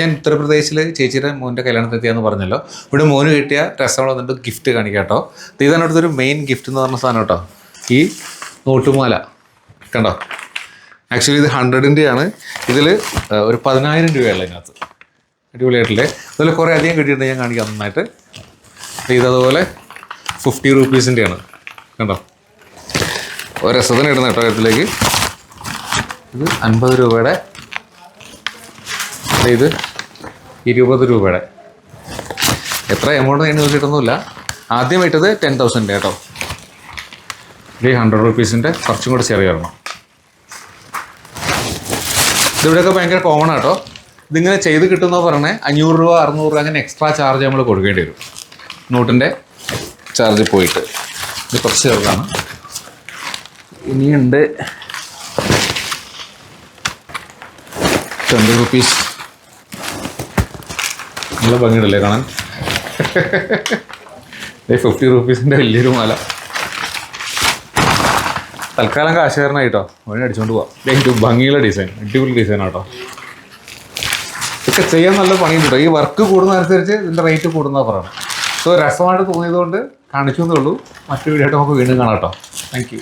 ഞാൻ ഉത്തർപ്രദേശിൽ ചേച്ചിയുടെ മോൻ്റെ കല്യാണത്തെത്തിയാന്ന് പറഞ്ഞല്ലോ. ഇവിടെ മോന് കിട്ടിയ രസമുള്ള എന്നിട്ട് ഗിഫ്റ്റ് കാണിക്കാം കേട്ടോ. ഇതാണ് ഇവിടുത്തെ ഒരു മെയിൻ ഗിഫ്റ്റ് എന്ന് പറഞ്ഞ സാധനം കേട്ടോ. ഈ നോട്ടുമാല കണ്ടോ. ആക്ച്വലി ഇത് 100-ൻ്റെയാണ്. ഇതിൽ ഒരു 10,000 രൂപയുള്ള ഇതിനകത്ത്. അടിപൊളിയായിട്ടില്ലേ. അതുപോലെ കുറേ അധികം കിട്ടിയിട്ടുണ്ട്, ഞാൻ കാണിക്കാം നന്നായിട്ട്. ഇതതുപോലെ 50 രൂപീസിൻ്റെയാണ് കണ്ടോ. ഒരു രസത്തിന് ഇടുന്ന കേട്ടോ കാര്യത്തിലേക്ക്. ഇത് 50 രൂപയുടെ, ഇത് 20 രൂപയുടെ. എത്ര എമൗണ്ട് ഞാൻ നോക്കിയിട്ടൊന്നുമില്ല. ആദ്യം ഇട്ടത് 10,000 കേട്ടോ. ഇത് 100 രൂപീസിൻ്റെ കുറച്ചും കൂടെ ചെറിയ വരണം. ഇതിവിടെയൊക്കെ ഭയങ്കര കോമൺ ആട്ടോ. ഇതിങ്ങനെ ചെയ്ത് കിട്ടുമെന്ന് പറഞ്ഞാൽ 500 രൂപ 600 രൂപ അങ്ങനെ എക്സ്ട്രാ ചാർജ് നമ്മൾ കൊടുക്കേണ്ടി വരും. നോട്ടിൻ്റെ ചാർജ് പോയിട്ട്. ഇത് കുറച്ച് ചെറുതാണ്. ഇനിയുണ്ട് 20 രൂപീസ്. നല്ല ഭംഗിയുണ്ടല്ലേ കാണാൻ. 50 രൂപീസിൻ്റെ വലിയൊരു മാല. തൽക്കാലം കാശുകാരനായിട്ടോ അവനെ അടിച്ചുകൊണ്ട് പോവാം. ഏറ്റവും ഭംഗിയുള്ള ഡിസൈൻ, അടിപൊളി ഡിസൈനാട്ടോ. ഇതൊക്കെ ചെയ്യാൻ നല്ല പണിയുണ്ട്. ഈ വർക്ക് കൂടുന്നതനുസരിച്ച് ഇതിൻ്റെ റേറ്റ് കൂടുന്നതാണ് പറയണം. സോ രസമായിട്ട് തോന്നിയതുകൊണ്ട് കാണിച്ചു എന്നേ ഉള്ളൂ. മറ്റൊരു വീഡിയോ ആയിട്ട് നമുക്ക് വീണ്ടും കാണാം കേട്ടോ. Thank you.